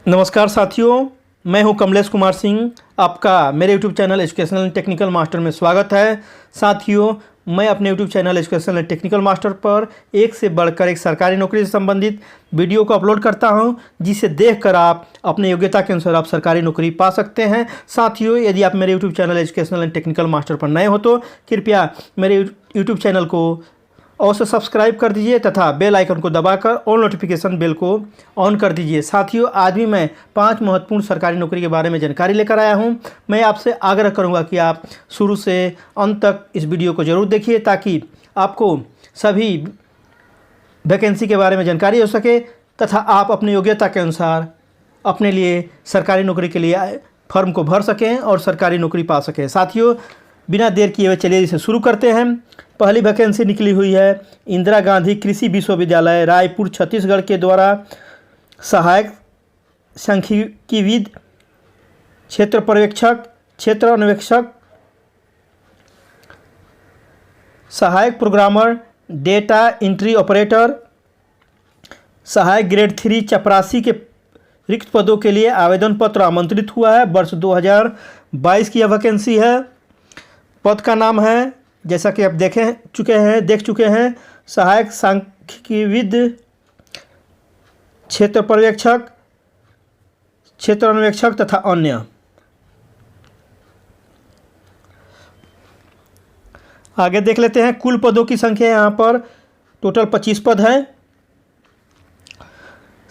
नमस्कार साथियों, मैं हूं कमलेश कुमार सिंह। आपका मेरे YouTube channel educational and technical master में स्वागत है। साथियों, मैं अपने YouTube channel educational and technical master पर एक से बढ़कर एक सरकारी नौकरी से संबंधित वीडियो को अपलोड करता हूं, जिसे देखकर आप अपने योग्यता के अनुसार आप सरकारी नौकरी पा सकते हैं। साथियों, यदि आप मेरे YouTube channel educational and technical master पर नए हो तो कृपया मेरे YouTube चैनल को अवश्य सब्सक्राइब कर दीजिए तथा बेल आइकन को दबाकर ऑल नोटिफिकेशन बेल को ऑन कर दीजिए। साथियों, आज भी मैं 5 महत्वपूर्ण सरकारी नौकरी के बारे में जानकारी लेकर आया हूं। मैं आपसे आग्रह करूंगा कि आप शुरू से अंत तक इस वीडियो को ज़रूर देखिए, ताकि आपको सभी वैकेंसी के बारे में जानकारी हो सके तथा आप अपनी योग्यता के अनुसार अपने लिए सरकारी नौकरी के लिए फॉर्म को भर सकें और सरकारी नौकरी पा सकें। साथियों, बिना देर किए हुए चलिए इसे शुरू करते हैं। पहली वैकेंसी निकली हुई है इंदिरा गांधी कृषि विश्वविद्यालय रायपुर छत्तीसगढ़ के द्वारा सहायक सांख्यिकीविद, क्षेत्र पर्यवेक्षक, क्षेत्र अन्वेषक, सहायक प्रोग्रामर, डेटा एंट्री ऑपरेटर, सहायक ग्रेड 3 चपरासी के रिक्त पदों के लिए आवेदन पत्र आमंत्रित हुआ है। वर्ष 2022 की यह वैकेंसी है। पद का नाम है, जैसा कि आप देख चुके हैं सहायक सांख्यिकीविद, क्षेत्र पर्यवेक्षक, क्षेत्र अन्वेषक तथा अन्य। आगे देख लेते हैं। कुल पदों की संख्या यहाँ पर टोटल 25 पद है।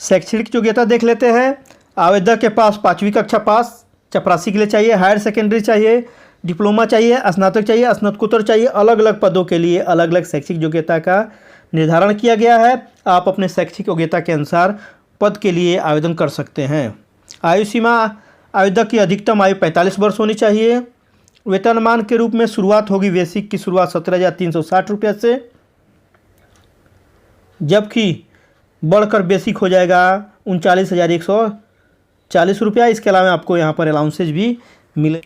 शैक्षणिक योग्यता देख लेते हैं। आवेदक के पास 5वीं कक्षा पास चपरासी के लिए चाहिए, हायर सेकेंडरी चाहिए, डिप्लोमा चाहिए, स्नातक चाहिए, स्नातकोत्तर चाहिए। अलग अलग पदों के लिए अलग अलग शैक्षिक योग्यता का निर्धारण किया गया है। आप अपने शैक्षिक योग्यता के अनुसार पद के लिए आवेदन कर सकते हैं। आयु सीमा, आवेदक की अधिकतम आयु 45 वर्ष होनी चाहिए। वेतनमान के रूप में शुरुआत होगी, बेसिक की शुरुआत 17,360 रुपये से, जबकि बढ़कर बेसिक हो जाएगा 39,140 रुपया। इसके अलावा आपको यहाँ पर अलाउंसेज भी मिले।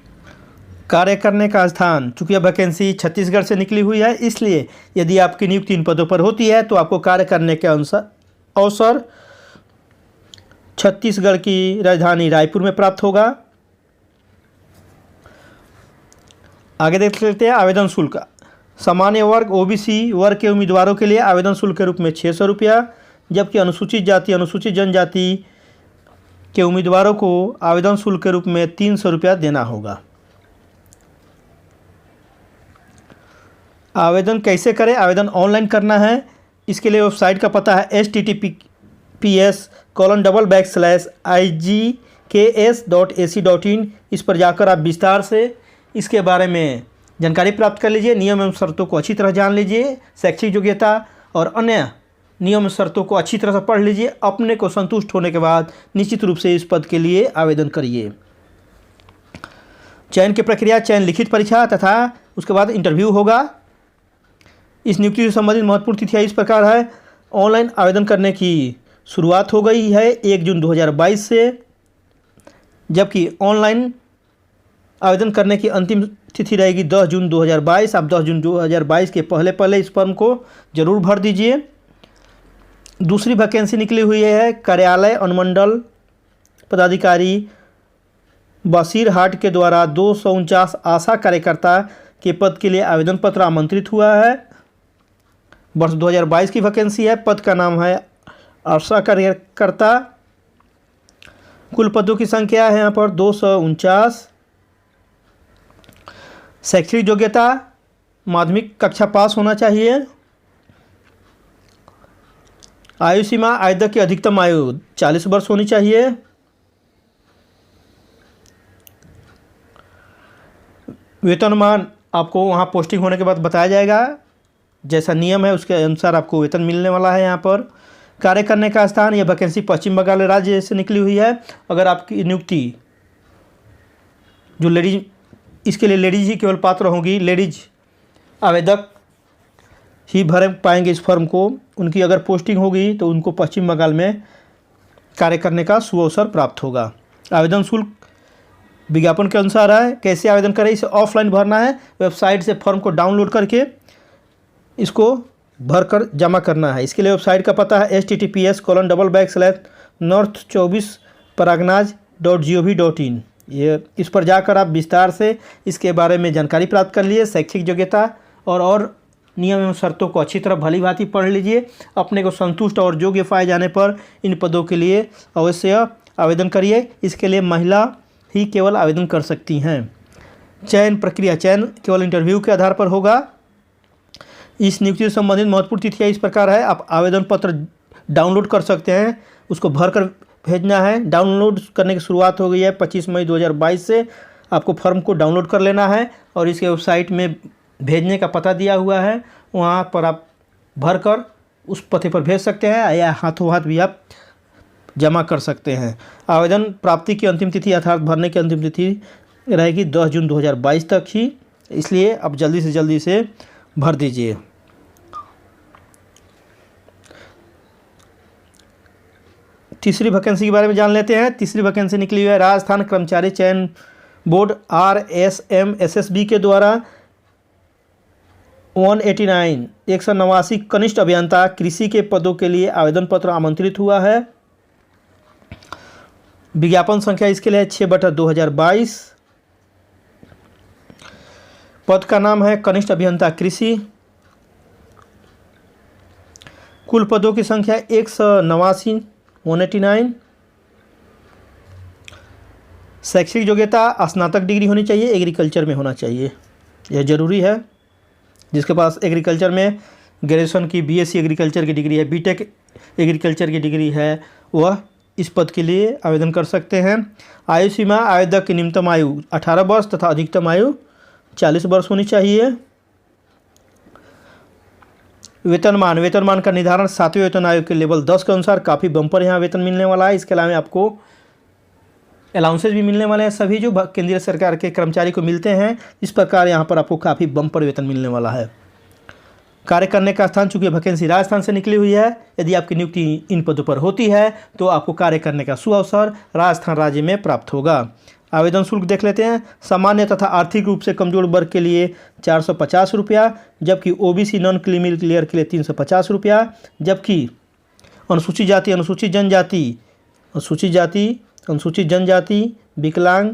कार्य करने का स्थान, चूँकि यह वैकेंसी छत्तीसगढ़ से निकली हुई है, इसलिए यदि आपकी नियुक्ति इन पदों पर होती है तो आपको कार्य करने के अवसर छत्तीसगढ़ की राजधानी रायपुर में प्राप्त होगा। आगे देख लेते हैं आवेदन शुल्क। सामान्य वर्ग ओबीसी वर्ग के उम्मीदवारों के लिए आवेदन शुल्क के रूप में 600 रुपया, जबकि अनुसूचित जाति अनुसूचित जनजाति के उम्मीदवारों को आवेदन शुल्क के रूप में 300 रुपया देना होगा। आवेदन कैसे करें? आवेदन ऑनलाइन करना है। इसके लिए वेबसाइट का पता है https://igks.ac.in। इस पर जाकर आप विस्तार से इसके बारे में जानकारी प्राप्त कर लीजिए। नियम एवं शर्तों को अच्छी तरह जान लीजिए। शैक्षिक योग्यता और अन्य नियम एवं शर्तों को अच्छी तरह से पढ़ लीजिए। अपने को संतुष्ट होने के बाद निश्चित रूप से इस पद के लिए आवेदन करिए। चयन की प्रक्रिया, चयन लिखित परीक्षा तथा उसके बाद इंटरव्यू होगा। इस नियुक्ति से संबंधित महत्वपूर्ण तिथियां इस प्रकार है। ऑनलाइन आवेदन करने की शुरुआत हो गई है 1 जून 2022 से, जबकि ऑनलाइन आवेदन करने की अंतिम तिथि रहेगी 10 जून 2022। आप 10 जून 2022 के पहले इस फॉर्म को जरूर भर दीजिए। दूसरी वैकेंसी निकली हुई है कार्यालय अनुमंडल पदाधिकारी बसीरहाट के द्वारा 249 आशा कार्यकर्ता के पद के लिए आवेदन पत्र आमंत्रित हुआ है। वर्ष 2022 की वैकेंसी है। पद का नाम है आशा कार्यकर्ता। कुल पदों की संख्या है यहाँ पर 249। शैक्षणिक योग्यता, माध्यमिक कक्षा पास होना चाहिए। आयु सीमा, आवेदक की अधिकतम आयु 40 वर्ष होनी चाहिए। वेतनमान आपको वहाँ पोस्टिंग होने के बाद बताया जाएगा। जैसा नियम है उसके अनुसार आपको वेतन मिलने वाला है। यहाँ पर कार्य करने का स्थान, यह वैकेंसी पश्चिम बंगाल राज्य से निकली हुई है। अगर आपकी नियुक्ति जो लेडीज, इसके लिए लेडीज ही केवल पात्र होंगी। लेडीज आवेदक ही भर पाएंगे इस फॉर्म को। उनकी अगर पोस्टिंग होगी तो उनको पश्चिम बंगाल में कार्य करने का सुअवसर प्राप्त होगा। आवेदन शुल्क विज्ञापन के अनुसार है। कैसे आवेदन करें? इसे ऑफलाइन भरना है। वेबसाइट से फॉर्म को डाउनलोड करके इसको भरकर जमा करना है। इसके लिए वेबसाइट का पता है https://north24 pragnaaz.gov.in, ये इस पर जाकर आप विस्तार से इसके बारे में जानकारी प्राप्त कर लीजिए। शैक्षिक योग्यता और नियम एवं शर्तों को अच्छी तरह भली भांति पढ़ लीजिए। अपने को संतुष्ट और योग्य पाए जाने पर इन पदों के लिए अवश्य आवेदन करिए। इसके लिए महिला ही केवल आवेदन कर सकती हैं। चयन प्रक्रिया, चयन केवल इंटरव्यू के आधार पर होगा। इस नियुक्ति से संबंधित महत्वपूर्ण तिथियाँ इस प्रकार है। आप आवेदन पत्र डाउनलोड कर सकते हैं, उसको भर कर भेजना है। डाउनलोड करने की शुरुआत हो गई है 25 मई 2022 से। आपको फॉर्म को डाउनलोड कर लेना है और इसके वेबसाइट में भेजने का पता दिया हुआ है, वहाँ पर आप भर कर उस पते पर भेज सकते हैं या हाथों हाथ भी आप जमा कर सकते हैं। आवेदन प्राप्ति की अंतिम तिथि अर्थात भरने की अंतिम तिथि रहेगी 10 जून 2022 तक ही, इसलिए आप जल्दी से जल्दी से भर दीजिए। तीसरी वैकेंसी के बारे में जान लेते हैं। तीसरी वैकेंसी निकली हुई है राजस्थान कर्मचारी चयन बोर्ड RSMSSB के द्वारा 189 कनिष्ठ अभियंता कृषि के पदों के लिए आवेदन पत्र आमंत्रित हुआ है। विज्ञापन संख्या इसके लिए 6/2022। पद का नाम है कनिष्ठ अभियंता कृषि। कुल पदों की संख्या 189। शैक्षिक योग्यता स्नातक डिग्री होनी चाहिए, एग्रीकल्चर में होना चाहिए, यह जरूरी है। जिसके पास एग्रीकल्चर में ग्रेजुएशन की BSc एग्रीकल्चर की डिग्री है, BTech एग्रीकल्चर की डिग्री है, वह इस पद के लिए आवेदन कर सकते हैं। आयु सीमा, आवेदक की न्यूनतम आयु 18 वर्ष तथा अधिकतम आयु 40 वर्ष होनी चाहिए। वेतनमान, वेतनमान का निर्धारण 7वें वेतन आयोग के लेवल 10 के अनुसार काफ़ी बम्पर यहाँ वेतन मिलने वाला है। इसके अलावा आपको अलाउंसेज भी मिलने वाले हैं, सभी जो केंद्रीय सरकार के कर्मचारी को मिलते हैं। इस प्रकार यहाँ पर आपको काफ़ी बम्पर वेतन मिलने वाला है। कार्य करने का स्थान, चूंकि वैकेंसी राजस्थान से निकली हुई है, यदि आपकी नियुक्ति इन पदों पर होती है तो आपको कार्य करने का सुअवसर राजस्थान राज्य में प्राप्त होगा। आवेदन शुल्क देख लेते हैं। सामान्य तथा आर्थिक रूप से कमजोर वर्ग के लिए 450 रुपया, जबकि OBC नॉन क्रीमी लेयर के लिए 350 रुपया, जबकि अनुसूचित जाति, अनुसूचित जनजाति, विकलांग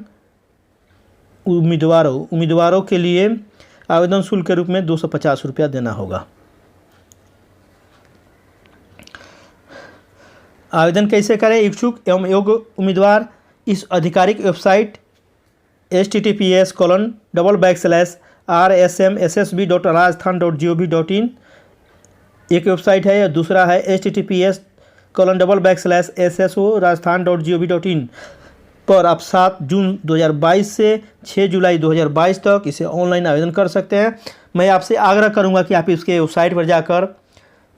उम्मीदवारों के लिए आवेदन शुल्क के रूप में 250 रुपया देना होगा। आवेदन कैसे करें? इच्छुक एवं योग्य उम्मीदवार इस आधिकारिक वेबसाइट https://rsmssb.rajasthan.gov.in एक वेबसाइट है, या दूसरा है https://sso.rajasthan.gov.in पर आप 7 जून 2022 से 6 जुलाई 2022 तक इसे ऑनलाइन आवेदन कर सकते हैं। मैं आपसे आग्रह करूंगा कि आप इसके वेबसाइट पर जाकर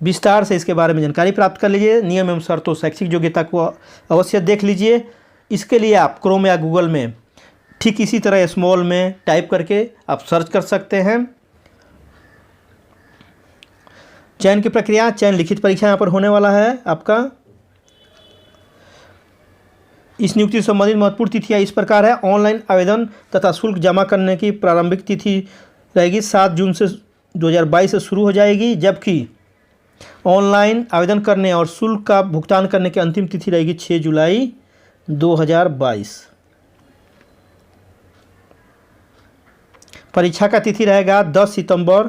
विस्तार से इसके बारे में जानकारी प्राप्त कर लीजिए। नियम एवं शर्तों, शैक्षिक योग्यता को अवश्य देख लीजिए। इसके लिए आप क्रोम या गूगल में ठीक इसी तरह स्मॉल में टाइप करके आप सर्च कर सकते हैं। चयन की प्रक्रिया, चयन लिखित परीक्षा यहाँ पर होने वाला है आपका। इस नियुक्ति से संबंधित महत्वपूर्ण तिथियाँ इस प्रकार है। ऑनलाइन आवेदन तथा शुल्क जमा करने की प्रारंभिक तिथि रहेगी 7 जून से 2022 से शुरू हो जाएगी, जबकि ऑनलाइन आवेदन करने और शुल्क का भुगतान करने की अंतिम तिथि रहेगी 6 जुलाई 2022। परीक्षा का तिथि रहेगा 10 सितंबर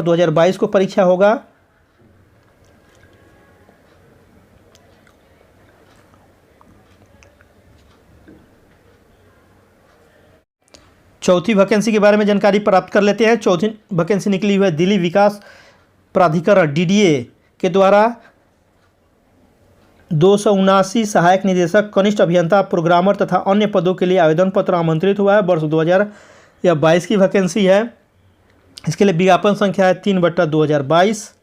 2022 को परीक्षा होगा। चौथी वैकेंसी के बारे में जानकारी प्राप्त कर लेते हैं। चौथी वैकेंसी निकली हुई है दिल्ली विकास प्राधिकरण DDA के द्वारा 279 सहायक निदेशक, कनिष्ठ अभियंता, प्रोग्रामर तथा अन्य पदों के लिए आवेदन पत्र आमंत्रित हुआ है। वर्ष 2022 की वैकेंसी है। इसके लिए विज्ञापन संख्या है 3/2022।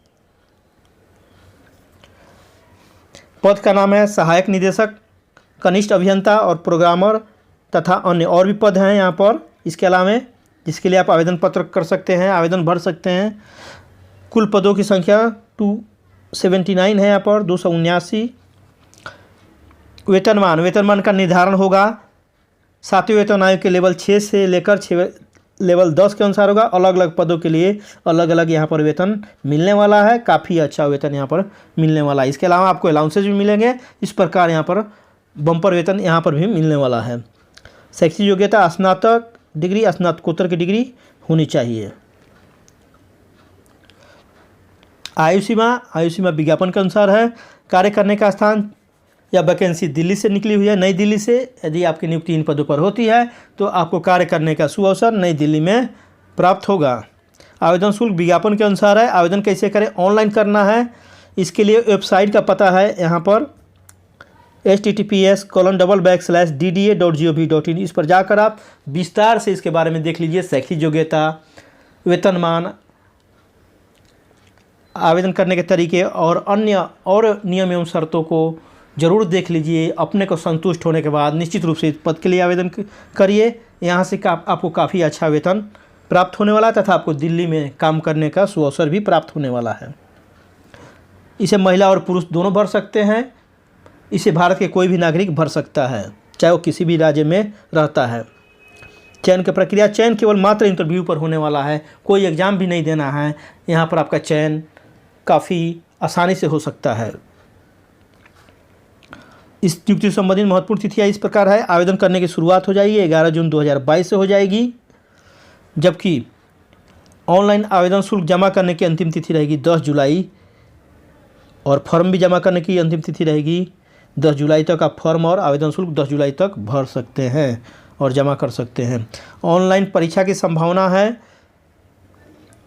पद का नाम है सहायक निदेशक, कनिष्ठ अभियंता और प्रोग्रामर तथा अन्य और भी पद हैं यहाँ पर इसके अलावा, जिसके लिए आप आवेदन पत्र कर सकते हैं, आवेदन भर सकते हैं। कुल पदों की संख्या 279 है यहाँ पर, 279। वेतनमान का निर्धारण होगा 7वें वेतन आयोग के लेवल 6 से लेकर 6 लेवल 10 के अनुसार होगा। अलग अलग पदों के लिए अलग अलग यहाँ पर वेतन मिलने वाला है। काफ़ी अच्छा वेतन यहाँ पर मिलने वाला है। इसके अलावा आपको अलाउंसेज भी मिलेंगे। इस प्रकार यहाँ पर बम्पर वेतन यहाँ पर भी मिलने वाला है। शैक्षिक योग्यता स्नातक डिग्री, स्नातकोत्तर की डिग्री होनी चाहिए। आयु सीमा विज्ञापन के अनुसार है। कार्य करने का स्थान या वैकेंसी दिल्ली से निकली हुई है, नई दिल्ली से। यदि आपकी नियुक्ति इन पदों पर होती है तो आपको कार्य करने का सुअवसर नई दिल्ली में प्राप्त होगा। आवेदन शुल्क विज्ञापन के अनुसार है। आवेदन कैसे करें? ऑनलाइन करना है। इसके लिए वेबसाइट का पता है यहाँ पर https://dda.gov.in। इस पर जाकर आप विस्तार से इसके बारे में देख लीजिए। शैक्षिक योग्यता, वेतनमान, आवेदन करने के तरीके और अन्य नियम एवं शर्तों को ज़रूर देख लीजिए। अपने को संतुष्ट होने के बाद निश्चित रूप से इस पद के लिए आवेदन करिए। यहाँ से आपको काफ़ी अच्छा वेतन प्राप्त होने वाला है तथा आपको दिल्ली में काम करने का सुअवसर भी प्राप्त होने वाला है। इसे महिला और पुरुष दोनों भर सकते हैं। इसे भारत के कोई भी नागरिक भर सकता है, चाहे वो किसी भी राज्य में रहता है। चयन की प्रक्रिया, चयन केवल मात्र इंटरव्यू पर होने वाला है। कोई एग्ज़ाम भी नहीं देना है। यहाँ पर आपका चयन काफ़ी आसानी से हो सकता है। इस नियुक्ति से संबंधित महत्वपूर्ण तिथियाँ इस प्रकार है। आवेदन करने की शुरुआत हो जाएगी 11 जून 2022 से हो जाएगी, जबकि ऑनलाइन आवेदन शुल्क जमा करने की अंतिम तिथि रहेगी 10 जुलाई और फॉर्म भी जमा करने की अंतिम तिथि रहेगी 10 जुलाई तक। आप फॉर्म और आवेदन शुल्क 10 जुलाई तक भर सकते हैं और जमा कर सकते हैं। ऑनलाइन परीक्षा की संभावना है,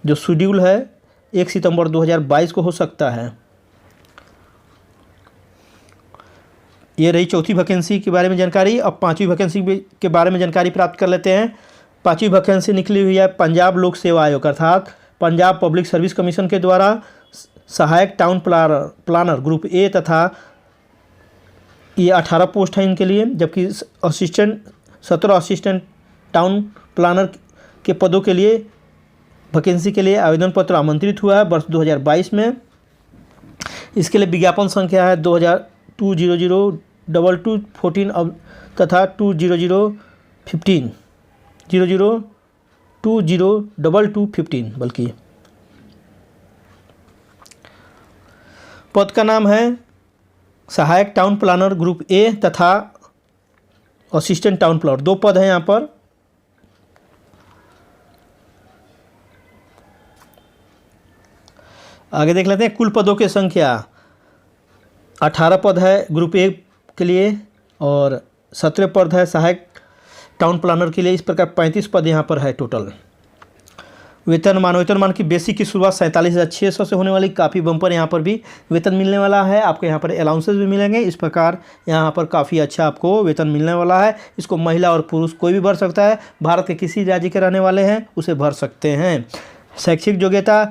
जो शेड्यूल है 1 सितंबर 2022 को हो सकता है। ये रही चौथी वैकेंसी के बारे में जानकारी। अब पांचवी वैकेंसी के बारे में जानकारी प्राप्त कर लेते हैं। पांचवी वैकेंसी निकली हुई है पंजाब लोक सेवा आयोग अर्थात पंजाब पब्लिक सर्विस कमीशन के द्वारा सहायक टाउन प्लानर ग्रुप ए तथा ये 18 पोस्ट हैं इनके लिए, जबकि 17 असिस्टेंट टाउन प्लानर के पदों के लिए वैकेंसी के लिए आवेदन पत्र आमंत्रित हुआ है वर्ष 2022 में। इसके लिए विज्ञापन संख्या है 2002002214 तथा 200202215 बल्कि। पद का नाम है सहायक टाउन प्लानर ग्रुप ए तथा असिस्टेंट टाउन प्लानर, 2 पद हैं यहाँ पर। आगे देख लेते हैं। कुल पदों की संख्या 18 पद है ग्रुप ए के लिए और 17 पद है सहायक टाउन प्लानर के लिए। इस प्रकार 35 पद यहाँ पर है टोटल। वेतनमान की बेसिक की शुरुआत 47,600 से होने वाली। काफ़ी बम्पर यहाँ पर भी वेतन मिलने वाला है। आपको यहाँ पर अलाउंसेस भी मिलेंगे। इस प्रकार यहाँ पर काफ़ी अच्छा आपको वेतन मिलने वाला है। इसको महिला और पुरुष कोई भी भर सकता है। भारत के किसी राज्य के रहने वाले हैं उसे भर सकते हैं। शैक्षिक योग्यता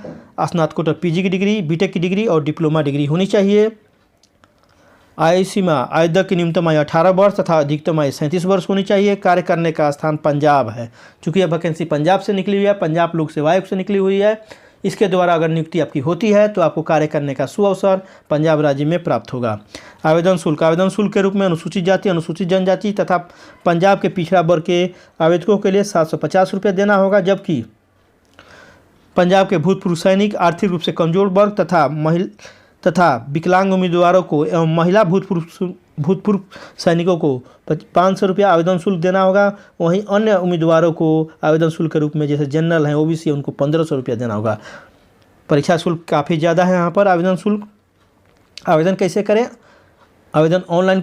स्नातकोत्तर पीजी की डिग्री, बीटेक की डिग्री और डिप्लोमा डिग्री होनी चाहिए। आयु सीमा, आवेदक की न्यूनतम आयु 18 वर्ष तथा अधिकतम आयु 37 वर्ष होनी चाहिए। कार्य करने का स्थान पंजाब है। चूँकि यह वैकेंसी पंजाब से निकली हुई है, पंजाब लोक सेवा आयोग से निकली हुई है, इसके द्वारा अगर नियुक्ति आपकी होती है तो आपको कार्य करने का सुअवसर पंजाब राज्य में प्राप्त होगा। आवेदन शुल्क के रूप में अनुसूचित जाति, अनुसूचित जनजाति तथा पंजाब के पिछड़ा वर्ग के आवेदकों के लिए 750 रुपये देना होगा, जबकि पंजाब के भूतपूर्व सैनिक, आर्थिक रूप से कमजोर वर्ग तथा विकलांग उम्मीदवारों को एवं महिला भूतपूर्व सैनिकों को 500 रुपया आवेदन शुल्क देना होगा। वहीं अन्य उम्मीदवारों को आवेदन शुल्क के रूप में जैसे जनरल हैं, ओबीसी, उनको 1500 रुपया देना होगा। परीक्षा शुल्क काफ़ी ज़्यादा है यहाँ पर। आवेदन शुल्क, आवेदन कैसे करें? आवेदन ऑनलाइन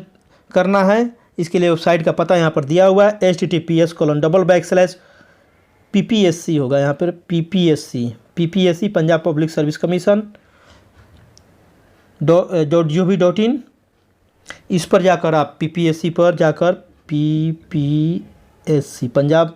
करना है। इसके लिए वेबसाइट का पता यहाँ पर दिया हुआ है https://PPSC होगा यहाँ पर PPSC Punjab public service commission .gov.in। इस पर जाकर आप PPSC पर जाकर PPSC Punjab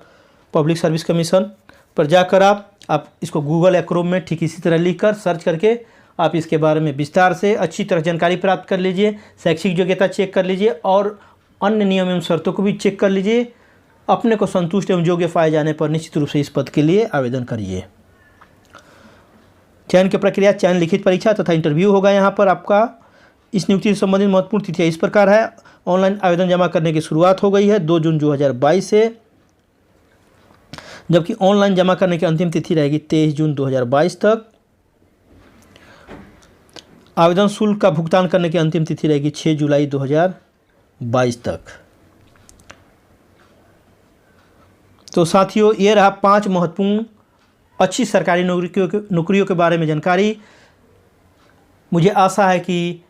public service commission पर जाकर आप इसको गूगल या क्रोम में ठीक इसी तरह लिखकर सर्च करके आप इसके बारे में विस्तार से अच्छी तरह जानकारी प्राप्त कर लीजिए। शैक्षिक योग्यता चेक कर लीजिए और अन्य नियम एवं शर्तों को भी चेक कर लीजिए। अपने को संतुष्ट एवं योग्य पाए जाने पर निश्चित रूप से इस पद के लिए आवेदन करिए। चयन की प्रक्रिया, चयन लिखित परीक्षा तथा इंटरव्यू होगा यहाँ पर आपका। इस नियुक्ति से संबंधित महत्वपूर्ण तिथियाँ इस प्रकार है। ऑनलाइन आवेदन जमा करने की शुरुआत हो गई है 2 जून 2022 से। जबकि ऑनलाइन जमा करने की अंतिम तिथि रहेगी 23 जून 2022 तक। आवेदन शुल्क का भुगतान करने की अंतिम तिथि रहेगी 6 जुलाई 2022 तक। तो साथियों, ये रहा 5 महत्वपूर्ण अच्छी सरकारी नौकरियों के बारे में जानकारी। मुझे आशा है कि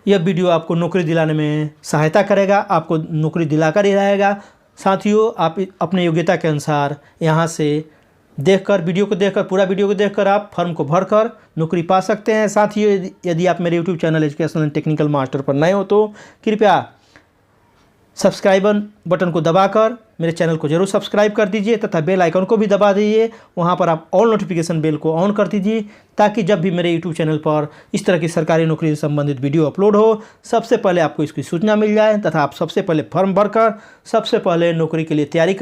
यह वीडियो आपको नौकरी दिलाने में सहायता करेगा, आपको नौकरी दिलाकर ही रहेगा। साथियों, आप अपने योग्यता के अनुसार यहाँ से देखकर पूरा वीडियो को देखकर आप फॉर्म को भरकर नौकरी पा सकते हैं। साथियों, यदि आप मेरे YouTube channel educational and technical master पर नए हो तो कृपया सब्सक्राइबर बटन को दबाकर मेरे चैनल को जरूर सब्सक्राइब कर दीजिए तथा बेल आइकन को भी दबा दीजिए। वहाँ पर आप ऑल नोटिफिकेशन बेल को ऑन कर दीजिए ताकि जब भी मेरे यूट्यूब चैनल पर इस तरह की सरकारी नौकरी से संबंधित वीडियो अपलोड हो, सबसे पहले आपको इसकी सूचना मिल जाए तथा आप सबसे पहले फॉर्म भरकर सबसे पहले नौकरी के लिए तैयारी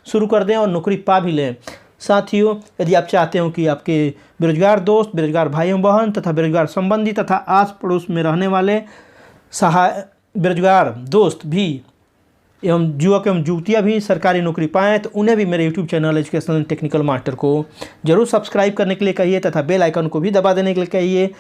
शुरू कर दें और नौकरी पा भी लें। साथियों, यदि आप चाहते हो कि आपके बेरोजगार दोस्त, बेरोजगार भाई एवं बहन तथा बेरोजगार संबंधी तथा आस पड़ोस में रहने वाले बेरोजगार दोस्त भी एवं युवक एवं युवतियाँ भी सरकारी नौकरी पाएँ तो उन्हें भी मेरे YouTube channel educational and technical master को जरूर सब्सक्राइब करने के लिए कहिए तथा बेल आइकन को भी दबा देने के लिए कहिए।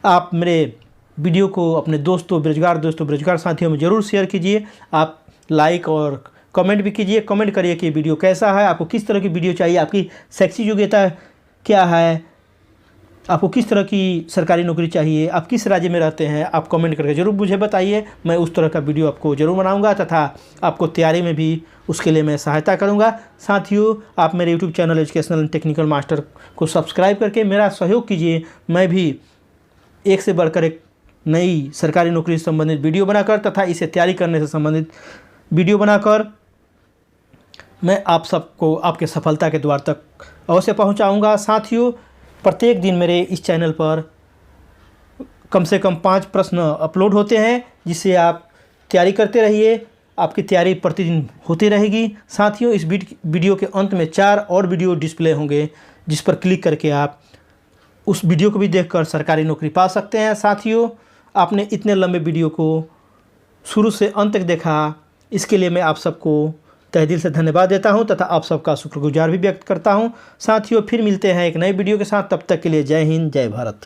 आप मेरे वीडियो को अपने बेरोजगार साथियों में ज़रूर शेयर कीजिए। आप लाइक और कमेंट भी कीजिए। कमेंट करिए कि वीडियो कैसा है, आपको किस तरह की वीडियो चाहिए, आपकी शैक्षिक योग्यता क्या है, आपको किस तरह की सरकारी नौकरी चाहिए, आप किस राज्य में रहते हैं, आप कमेंट करके ज़रूर मुझे बताइए। मैं उस तरह का वीडियो आपको ज़रूर बनाऊंगा तथा आपको तैयारी में भी उसके लिए मैं सहायता करूंगा। साथियों, आप मेरे YouTube channel educational and technical master को सब्सक्राइब करके मेरा सहयोग कीजिए। मैं भी एक से बढ़कर एक नई सरकारी नौकरी से संबंधित वीडियो बनाकर तथा इसे तैयारी करने से संबंधित वीडियो बनाकर मैं आप सबको आपके सफलता के द्वार तक अवश्य पहुंचाऊंगा। साथियों, प्रत्येक दिन मेरे इस चैनल पर कम से कम 5 प्रश्न अपलोड होते हैं जिससे आप तैयारी करते रहिए। आपकी तैयारी प्रतिदिन होती रहेगी। साथियों, इस वीडियो के अंत में 4 और वीडियो डिस्प्ले होंगे जिस पर क्लिक करके आप उस वीडियो को भी देखकर सरकारी नौकरी पा सकते हैं। साथियों, आपने इतने लंबे वीडियो को शुरू से अंत तक देखा, इसके लिए मैं आप सबको तहे दिल से धन्यवाद देता हूं तथा आप सबका शुक्रगुजार भी व्यक्त करता हूं। साथियों, फिर मिलते हैं एक नए वीडियो के साथ। तब तक के लिए जय हिंद, जय भारत।